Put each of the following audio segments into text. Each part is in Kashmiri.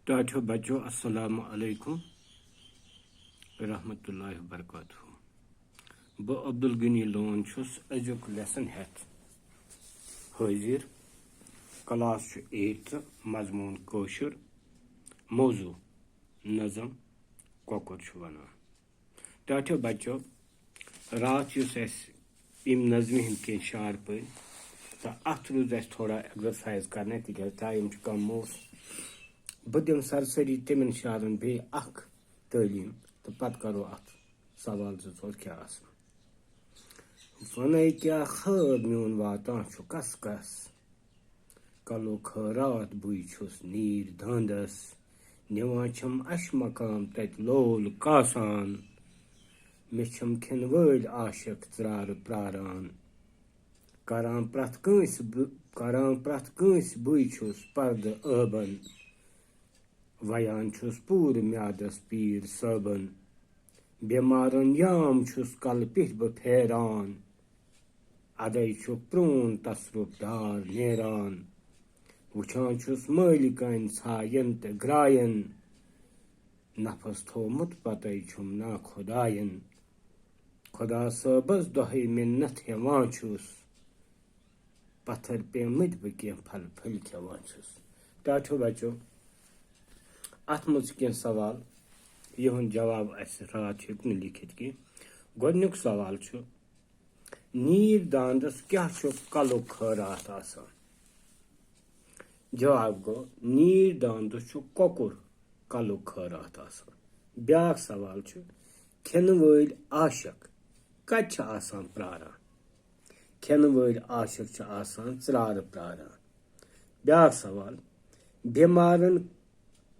टाठो बच्चों अस्सलाम अलैकुम रहमतुल्लाहि वबरकातुहू। बह अब्दुल गनी लोन छुस अजुक लेसन हेत हाजिर। क्लास 8 मजमून कोशर, मौजू नज़म कोकर छु वनान। टाठो बच्चों रात युस इम नज़मि हिंद के शार पे तो अत रोज थोड़ा एक्सरसाइज करने तिक टाइम कम बह दिम सरसरी तमिन शारन बे तालीम तो पत करो अत सवाल जो क्या वने क्या खैर म्यून वातान छु कस कस कलो खैरात बुई छुस नीर धांदस निवान छम अश मकाम तत लोल कासान मे छम खिन वल आशिक त्रार प्रारान करान प्रथ कंस बुई छुस पर्द अबन वयान छुस पूर म्यादस पीर सबन बेमारन याम छुस कल पिठ ब फेरान अदय छु प्रून तसरुप दार नेरान वुछान छुस मालिकन छायन त ग्रायन नफस थोमुत पतय छुम ना खुदायन खुदा सबस दोहे मिन्नत हेवान छुस पत्थर पेमत बह फल फल खेवान छुस। टाठो बच्चों अत मज कह सवाल यह जवाब रात हे लिखित कि गोडनुक सवाल छु नीर दांदस क्या छु कलो खैरात आसान। जवाब गो नीर दांदस छु कोकर कलो खैरात आसान। ब्याक सवाल छु खिन वल आशिक कत छ आसान प्रारान। खिन वल आशिक छ आसान त्रार प्रारान। ब्याक सवाल बेमारन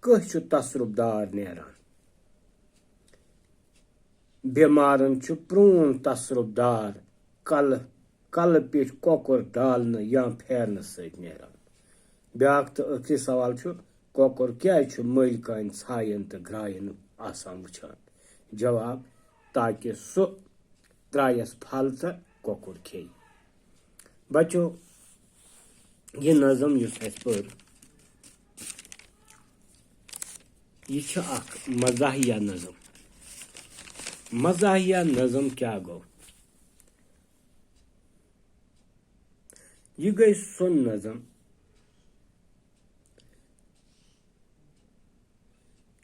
कह छु तसरुपदार नेरान। बेमारन छु प्रून तसरुपदार कल पिठ कोकर डालन या फेरन सत नेरान। ब्याक तो आखिरी सवाल छु कोकर क्या छु मलिकान छायन तो ग्रायन आसान वुछान। जवाब ताकि सो त्रायस फल तो कोकर खे। बच्चों यह नज़म युस पर यह मज़ाहिया नज़म। मज़ाहिया नज़म क्या गो यह गई सो नज़म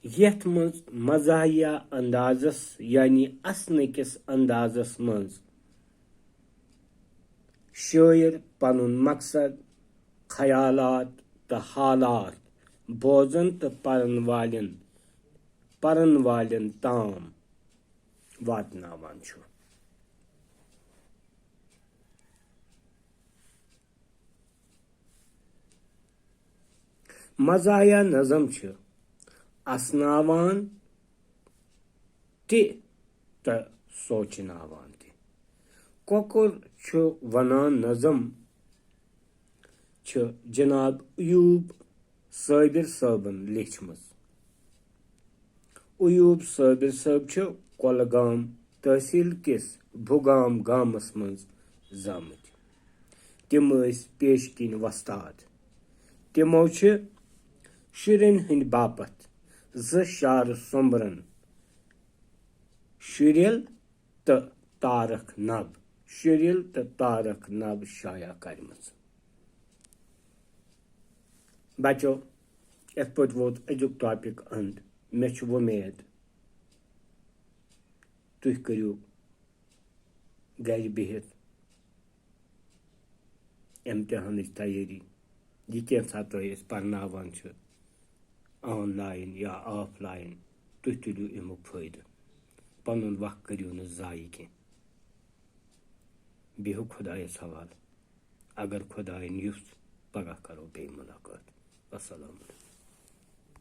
यथ मज मज़ाहिया अंदाजस यानी असन किस अंदाजस मज शायर पनुन मकसद ख्यालात तो हालात बोजन तो परन वालन ताम वातनावान छु। मज़ाहिया नज़म छु असनावान त सोचनावान ते। कोकर छु वनान नज़म छु जनाब अयूब साबिर सबन लिखमज। अयूब साबिर सब छु कोलगाम तहसील किस भुगाम गामस मज जामत। तिम पेशकिन वस्ताद। तिमो छु शुरन हिंद बापत शार सोम्बरन शुरिल तो तारक नब शाया करमज। बच्चों इत पे वोत अजुक टॉपिक अंत। मे उम्मीद तुह करू घर बिहित इम्तिहान तैयारी यह कैसा तुह पर्नावान ऑनलाइन या ऑफलाइन तुह तुलियो अमुक फायदे पनुन वक्त करियो न जाय कह। बिहु खुदायस हवाल अगर खुदायन युस पगह करो बे मुलाकात। अस्सलाम।